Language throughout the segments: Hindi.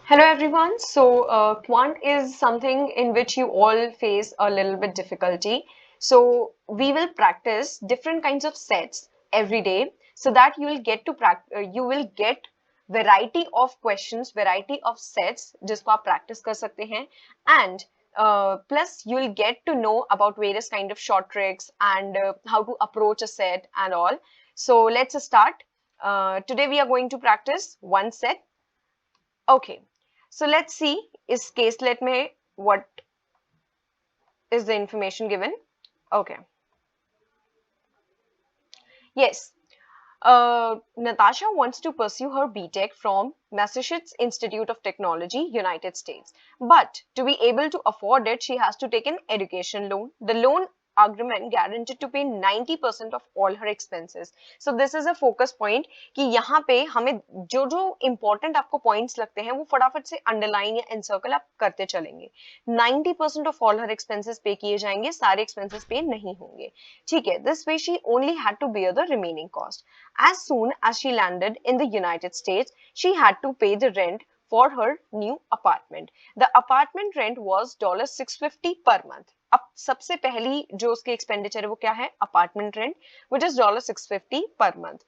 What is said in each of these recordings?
Hello everyone. Quant is something in which you all face a little bit difficulty. So we will practice different kinds of sets every day so that you will get variety of questions, variety of sets जिसको आप practice कर सकते हैं, and plus you will get to know about various kind of short tricks and how to approach a set and all. So let's start. Today we are going to practice one set. Okay, so let's see is caselet mein what is the information given. Okay, yes, Natasha wants to pursue her BTech from Massachusetts Institute of Technology, United States. But to be able to afford it, she has to take an education loan. The loan agreement guaranteed to pay 90% of all her expenses. So this is a focus point कि यहाँ पे हमें जो जो important आपको points लगते हैं वो फटाफट से underline या encircle आप करते चलेंगे. 90% of all her expenses pay किए जाएंगे, सारे expenses pay नहीं होंगे. ठीक है, this way she only had to bear the remaining cost. As soon as she landed in the United States, she had to pay the rent for her new apartment. The apartment rent was $650 per month. अब सबसे पहली जो उसकी expenditure है वो क्या है? Apartment rent, which is $650 per month.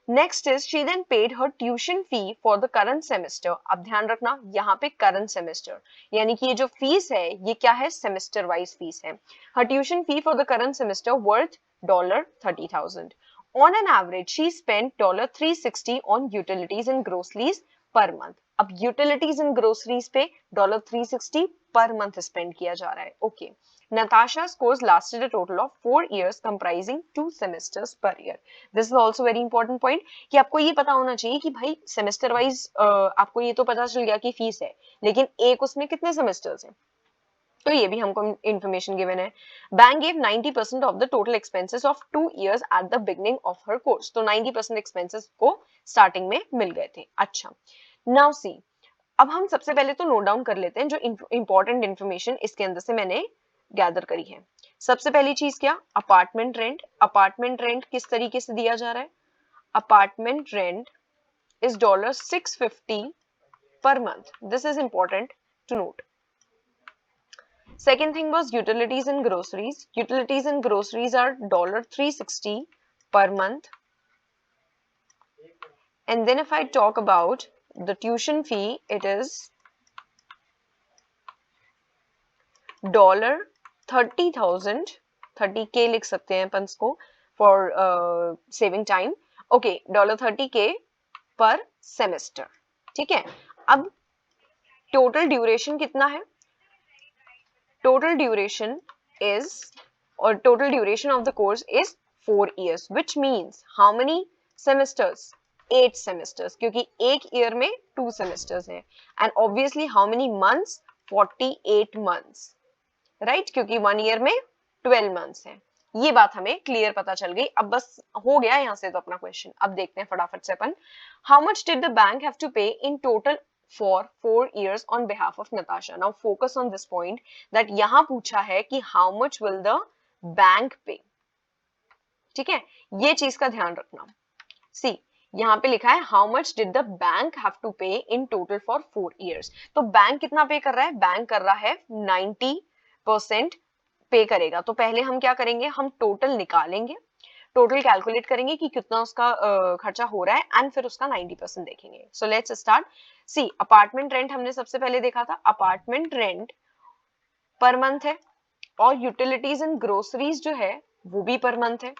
Next is she then paid her tuition fee for the current semester. अब ध्यान रखना यहाँ पे current semester यानी कि ये जो फीस है ये क्या है? Semester wise फीस है. Her tuition fee for the current semester worth $30,000. On an average, she spent $360 on utilities and groceries per month. अब utilities and groceries पे $360 per month spend किया जा रहा है. Okay. Natasha's course lasted a total of 4 years comprising 2 semesters per year. This is also very important point कि आपको ये पता होना चाहिए कि भाई semester wise आपको ये तो पता चल गया कि फीस है, लेकिन एक उसमें कितने semesters हैं? तो ये भी हमको इंफॉर्मेशन गिवन है. Bank give 90% of the total expenses of 2 years at the beginning of her course. तो 90% एक्सपेंसेस को स्टार्टिंग में मिल गए थे. अच्छा, नाउ सी, अब हम सबसे पहले तो नोट डाउन कर लेते हैं जो इंपॉर्टेंट इंफॉर्मेशन इसके अंदर से मैंने गैदर करी है. सबसे पहली चीज क्या? Apartment rent. अपार्टमेंट रेंट किस तरीके से दिया जा रहा है? Apartment rent is $650 per month. This is important to note. Second thing was utilities and groceries. Utilities and groceries are $360 per month. And then if I talk about the tuition fee, it is $30,000, 30K लिख सकते हैं अपन इसको for saving time. Okay, $30K per semester. ठीक है, अब total duration कितना है? Total duration of the course is 4 years, which means how many semesters? 8 semesters, क्योंकि एक year में 2 semesters हैं. And obviously how many months? 48 months, right? क्योंकि 1 year में 12 months हैं. ये बात हमें क्लियर पता चल गई. अब बस हो गया यहाँ से तो अपना क्वेश्चन. अब देखते हैं फटाफट से अपन. How much did the bank have to pay in total for 4 years on behalf of Natasha? Now focus on this point that यहाँ पूछा है कि how much will the bank pay. ठीक है, ये चीज का ध्यान रखना. See, यहाँ पे लिखा है how much did the bank have to pay in total for 4 years. तो बैंक कितना पे कर रहा है? बैंक कर रहा है 90% पे करेगा. तो पहले हम क्या करेंगे? हम टोटल निकालेंगे, टोटल कैलकुलेट करेंगे कि कितना उसका खर्चा हो रहा है एंड फिर उसका 90% देखेंगे. So let's start. See, apartment rent हमने सबसे पहले देखा था. अपार्टमेंट रेंट पर मंथ है और यूटिलिटीज एंड ग्रोसरीज जो है वो भी पर मंथ है.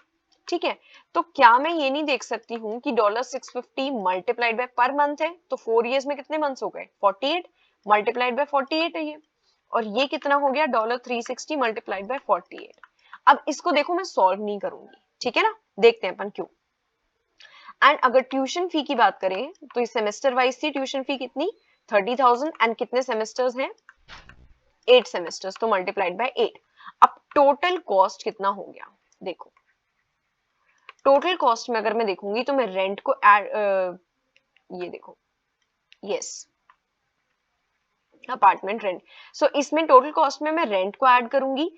ठीक है, तो क्या मैं ये नहीं देख सकती हूँ कि $650 मल्टीप्लाइड बाय पर मंथ है तो 4 years में कितने मंथ्स हो गए? 48 मल्टीप्लाइड बाय 48 है ये, और ये कितना हो गया? $360 मल्टीप्लाइड बाय 48. अब इसको देखो मैं सॉल्व नहीं करूंगी, ठीक है ना, देखते हैं अपन क्यों. एंड अगर ट्यूशन फी की बात करें तो इस सेमेस्टर वाइज थी ट्यूशन फी कितनी? 30,000. एंड कितने सेमेस्टर्स हैं? 8 सेमेस्टर्स, तो मल्टीप्लाइड बाय 8. अब टोटल कॉस्ट कितना हो गया? देखो, टोटल कॉस्ट में अगर मैं देखूंगी तो मैं रेंट को ये देखो, यस, अपार्टमेंट रेंट. सो इसमें टोटल कॉस्ट में मैं रेंट को ऐड करूंगी,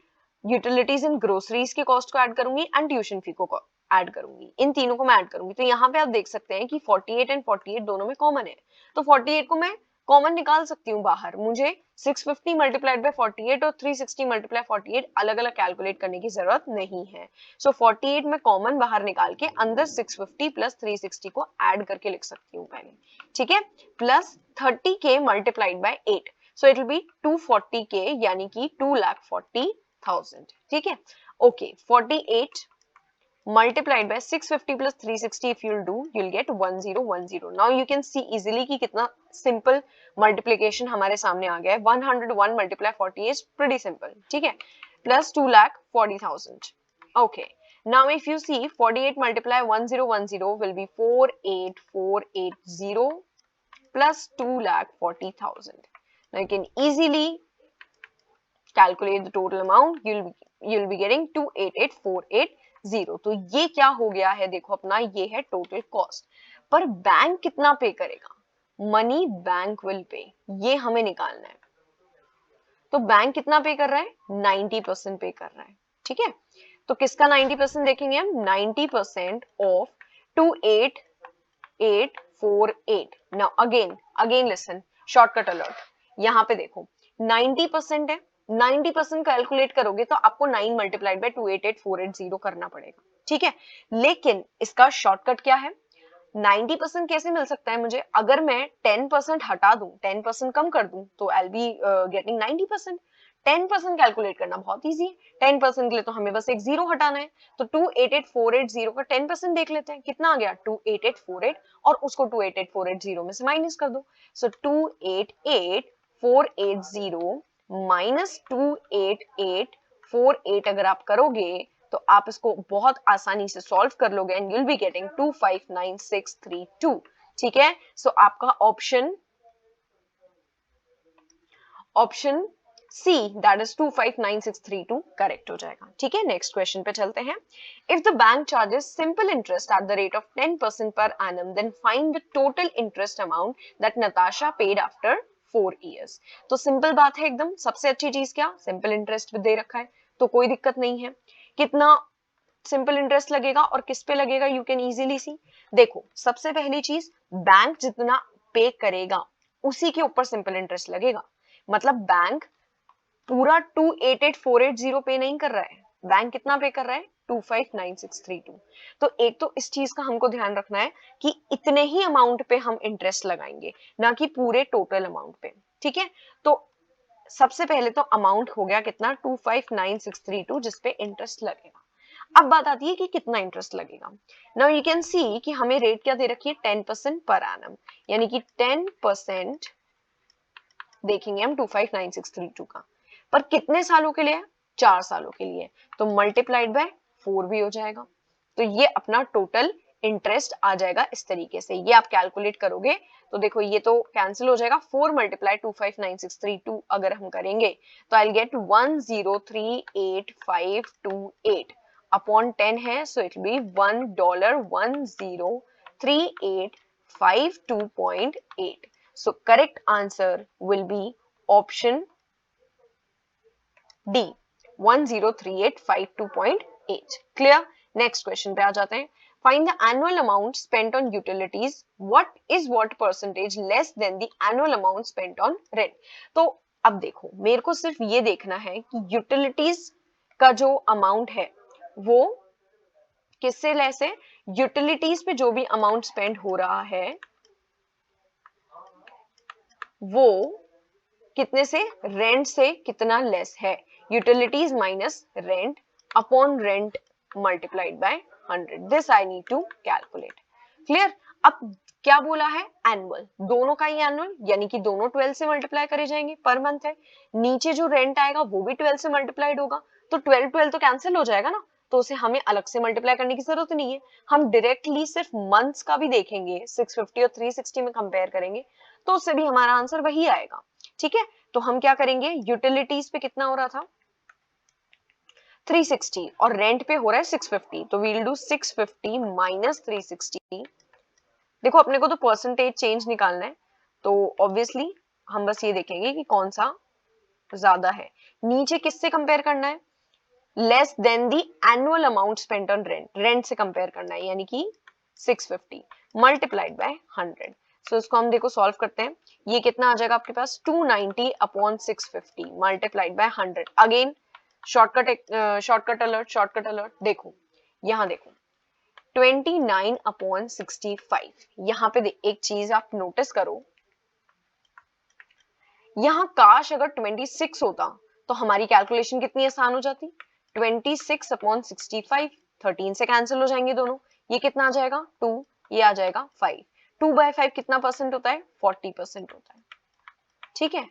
यूटिलिटीज एंड ग्रोसरीज के कॉस्ट को ऐड करूंगी एंड ट्यूशन फी को ऐड करूंगी, इन तीनों को मैं ऐड करूंगी, तो यहाँ पे आप देख सकते हैं कि 48 एंड 48 दोनों में कॉमन है, तो 48 को मैं कॉमन निकाल सकती हूँ बाहर। मुझे 650 मल्टीप्लाइड बाय 48 और 360 मल्टीप्लाई 48 अलग अलग कैलकुलेट करने की जरूरत नहीं है। सो 48 में कॉमन बाहर निकाल के अंदर 650 प्लस 360 को ऐड करके लिख सकती हूँ पहले, ठीक है, plus 30k multiplied by 8, so it will be 240k यानी कि 2,40,000, ठीक है। Okay, 48 multiplied by 650 plus 360 if you'll do, you'll get 1010. Now you can see easily कि कितना simple multiplication हमारे सामने आ गया है। 101 multiply 40 is pretty simple, ठीक है, plus 2,40,000. Okay, now if you see 48 multiply 1010 will be 48480 plus 2,40,000. Now you can easily calculate the total amount. You'll be getting 288,480. तो ये क्या हो गया है, देखो अपना ये है टोटल कॉस्ट। पर बैंक कितना पे करेगा, मनी बैंक विल पे, ये हमें निकालना है। तो बैंक कितना पे कर रहा है, 90% पे कर रहा है, ठीक है। तो किसका 90% देखेंगे हम, 90% of 28848। Now again listen, shortcut alert, यहाँ पे देखो 90% है, 90% कैलकुलेट करोगे तो आपको 9 मल्टीप्लाइड बाय 288,480 करना पड़ेगा, ठीक है। लेकिन इसका शॉर्टकट क्या है, 90% कैसे मिल सकता है मुझे, अगर मैं 10% हटा दूं, 10% कम कर दूं, तो आई बी गेटिंग 90%। 10% कैलकुलेट करना बहुत इजी है, 10% के लिए तो हमें बस एक जीरो हटाना है। तो 288,480 का 10% देख लेते हैं, कितना आ गया 28848, और उसको 288,480 में से माइनस कर दो। सो 288,480 माइनस 288,48 अगर आप करोगे तो आप इसको बहुत आसानी से सॉल्व कर लोगे and you will be getting 259,632, ठीक है। सो आपका option C that is 259,632 correct हो जाएगा, ठीक है। नेक्स्ट क्वेश्चन पे चलते हैं। If the bank charges simple interest at the rate of 10% per annum, then find the total interest amount that Natasha paid after 4 years। तो सिंपल बात है एकदम, सबसे अच्छी चीज क्या, सिंपल इंटरेस्ट भी दे रखा है तो कोई दिक्कत नहीं है। कितना सिंपल इंटरेस्ट लगेगा और किस पे लगेगा, यू कैन इजीली सी। देखो सबसे पहली चीज, बैंक जितना पे करेगा उसी के ऊपर सिंपल इंटरेस्ट लगेगा। मतलब बैंक पूरा 288,480 पे नहीं कर रहा है, बैंक कितना पे कर रहा है, 259,632। तो एक तो इस चीज का हमको ध्यान रखना है कि इतने ही अमाउंट पे हम इंटरेस्ट लगाएंगे, ना कि पूरे टोटल अमाउंट पे, ठीक है। तो सबसे पहले तो अमाउंट हो गया कितना, 259,632 जिसपे इंटरेस्ट लगेगा। अब बात आती है कि कितना इंटरेस्ट लगेगा। नाउ यू कैन सी कि हमें रेट क्या दे रखी है, 10% पर एनम, यानी कि 10% देखेंगे हम 259,632 का, पर कितने सालों के लिए, 4 सालों के लिए, तो मल्टीप्लाइड बाय 4 भी हो जाएगा। तो ये अपना टोटल इंटरेस्ट आ जाएगा इस तरीके से। ये आप कैलकुलेट करोगे तो देखो ये तो कैंसिल हो जाएगा, 4 मल्टीप्लाई 259,632 अगर हम करेंगे तो आई गेट 1038528 अपॉन 10 है, so it be $1,103852.8। So correct answer will be option D, 1038522.8। Clear. Next question पे आ जाते हैं। Find the annual amount spent on utilities. What percentage less than the annual amount spent on rent? तो अब देखो मेरे को सिर्फ ये देखना है कि यूटिलिटीज का जो अमाउंट है वो किससे लेस है, यूटिलिटीज पे जो भी अमाउंट स्पेंड हो रहा है वो कितने से, रेंट से कितना लेस है, utilities minus rent upon rent multiplied by 100। This I need to calculate. Clear. अब क्या बोला है, एनुअल, दोनों का ही एनुअल, यानी कि दोनों 12 से मल्टीप्लाई करे जाएंगे, पर मंथ है। नीचे जो रेंट आएगा वो भी 12 से मल्टीप्लाइड होगा, तो 12 तो कैंसिल हो जाएगा ना, तो उसे हमें अलग से मल्टीप्लाई करने की जरूरत नहीं है। हम डायरेक्टली सिर्फ मंथ्स का भी देखेंगे, 650 और 360 में कंपेयर करेंगे तो उससे भी हमारा आंसर वही आएगा, ठीक है। तो हम क्या करेंगे, यूटिलिटीज पे कितना हो रहा था 360 और रेंट पे हो रहा है 650, तो वील डू 650 माइनस 360। देखो अपने को तो परसेंटेज चेंज निकालना है, तो ऑब्वियसली हम बस ये देखेंगे कि कौन सा ज्यादा है। नीचे किससे कंपेयर करना है, less than the annual amount spent on rent, rent से कंपेयर करना है, यानी कि 650 मल्टीप्लाइड बाय 100। सो इसको हम देखो सॉल्व करते हैं, ये कितना आ जाएगा आपके पास 290 upon 650 multiplied by 100। Again shortcut alert, देखो यहाँ देखो 29 अपॉन 65, यहाँ पे एक चीज आप नोटिस करो, यहाँ काश अगर 26 होता तो हमारी कैलकुलेशन कितनी आसान हो जाती। 26 अपॉन 65, 13 से कैंसिल हो जाएंगे दोनों, ये कितना आ जाएगा 2, ये आ जाएगा 5। 2 बाय 5 कितना परसेंट होता है, 40% होता है, ठीक है।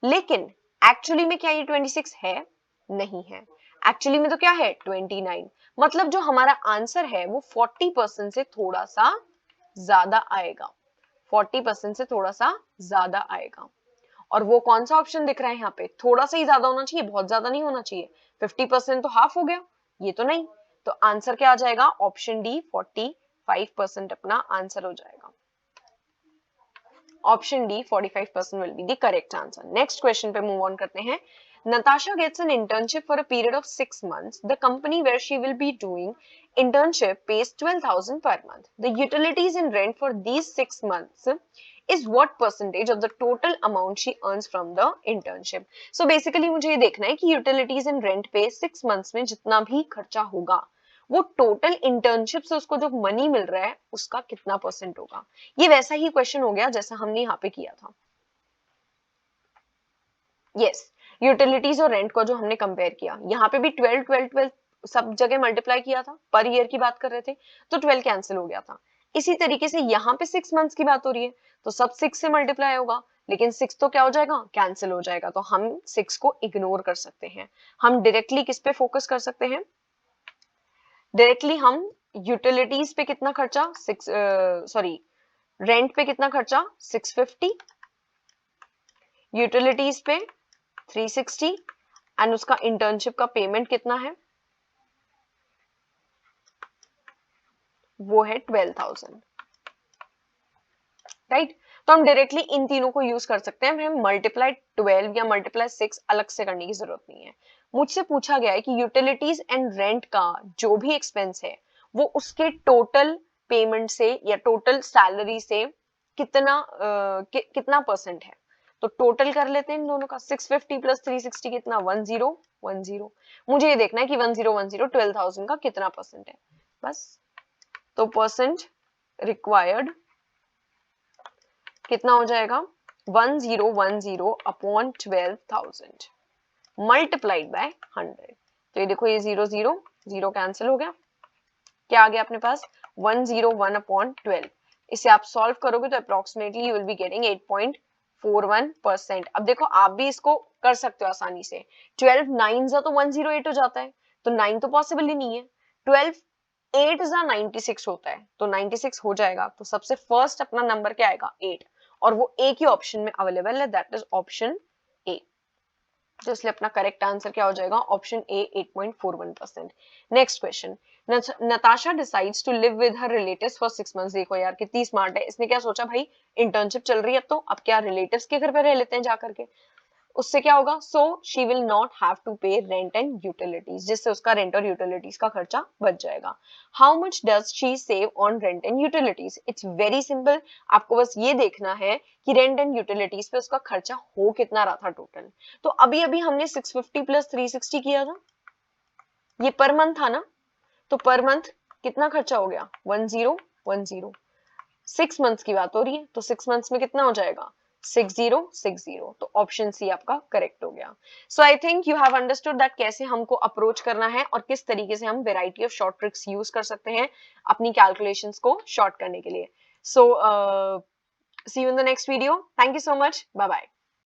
लेकिन एक्चुअली में क्या ये 26 है, नहीं है, एक्चुअली में तो क्या है 29। मतलब जो हमारा आंसर है वो 40% से थोड़ा सा ज्यादा आएगा, 40% से थोड़ा सा ज्यादा आएगा। और वो कौन सा ऑप्शन दिख रहा है यहाँ पे, थोड़ा सा ही ज्यादा होना चाहिए, बहुत ज्यादा नहीं होना चाहिए। 50% तो हाफ हो गया, ये तो नहीं। तो आंसर क्या आ जाएगा, ऑप्शन डी 45% अपना आंसर हो जाएगा। Option D 45% will be the correct answer. Next question पे मूव ऑन करते हैं। Natasha gets an internship for a period of 6 months. The company where she will be doing internship pays 12,000 per month. The utilities and rent for these 6 months is what percentage of the total amount she earns from the internship? So basically मुझे ये देखना है कि utilities and rent पे 6 months में जितना भी खर्चा होगा वो टोटल इंटर्नशिप से उसको जो मनी मिल रहा है उसका कितना परसेंट होगा। ये वैसा ही क्वेश्चन हो गया जैसा हमने यहाँ पे किया था। यस, यूटिलिटीज और रेंट को जो हमने कंपेयर किया, यहाँ पे भी 12 12 12 सब जगह मल्टीप्लाई किया था, पर ईयर की बात कर रहे थे तो 12 कैंसिल हो गया था। इसी तरीके से यहाँ पे 6 मंथ्स की बात हो रही है तो सब 6 से मल्टीप्लाई होगा, लेकिन 6 तो क्या हो जाएगा, कैंसिल हो जाएगा। तो हम 6 को इग्नोर कर सकते हैं, हम डायरेक्टली किस पे फोकस कर सकते हैं, डायरेक्टली हम यूटिलिटीज पे कितना खर्चा, रेंट पे कितना खर्चा 650, यूटिलिटीज पे 360 एंड उसका इंटर्नशिप का पेमेंट कितना है, वो है 12,000, राइट। तो हम डायरेक्टली इन तीनों को यूज कर सकते हैं, हमें मल्टीप्लाई 12 या मल्टीप्लाई 6 अलग से करने की जरूरत नहीं है। मुझसे पूछा गया है कि यूटिलिटीज एंड रेंट का जो भी एक्सपेंस है वो उसके टोटल पेमेंट से या टोटल सैलरी से कितना परसेंट है। तो टोटल कर लेते हैं इन दोनों का, 650 प्लस 360 कितना 1010। मुझे ये देखना है कि 1010 12,000 का कितना परसेंट है, बस। तो परसेंट रिक्वायर्ड कितना हो जाएगा 1010 अपॉन 12,000 मल्टीप्लाइड बाय 100। तो ये देखो ये 0 0 0 कैंसिल हो गया, क्या आ गया अपने पास 101 अपॉन 12। इसे आप सॉल्व करोगे तो approximately you will be getting 8.41%। अब देखो आप भी इसको कर सकते हो आसानी से, 12 9 जा तो 108 हो जाता है, तो 9 तो पॉसिबल ही नहीं है। 12 8 जा 96 होता है, तो 96 हो जाएगा। तो सबसे फर्स्ट अपना नंबर क्या आएगा 8, और वो एक ही ऑप्शन में अवेलेबल है, दैट इज ऑप्शन ए। तो इसलिए अपना करेक्ट आंसर क्या हो जाएगा, option A 8.41%। Next question, Natasha decides to live with her relatives for 6 months. देखो यार कितनी स्मार्ट है, इसने क्या सोचा भाई इंटर्नशिप चल रही है तो अब क्या रिलेटिव्स के घर पे रह लेते हैं जाकर के, उससे क्या होगा, so she will not have to pay rent and utilities, जिससे उसका रेंट और यूटिलिटीज का खर्चा बच जाएगा। How much does she save on rent and utilities? It's very simple, आपको बस ये देखना है कि रेंट एंड यूटिलिटीज पे उसका खर्चा हो कितना रहा था टोटल। तो अभी अभी हमने 650 प्लस 360 किया था, ये पर मंथ था ना, तो पर मंथ कितना खर्चा हो गया 1010। 6 मंथ्स की बात हो रही है तो 6 मंथ्स में कितना हो जाएगा 6060। तो ऑप्शन सी आपका करेक्ट हो गया। So I think you have understood that कैसे हमको अप्रोच करना है और किस तरीके से हम variety of short tricks use कर सकते हैं अपनी कैलकुलेशंस को शॉर्ट करने के लिए। So see you in the next video, thank you so much, bye bye.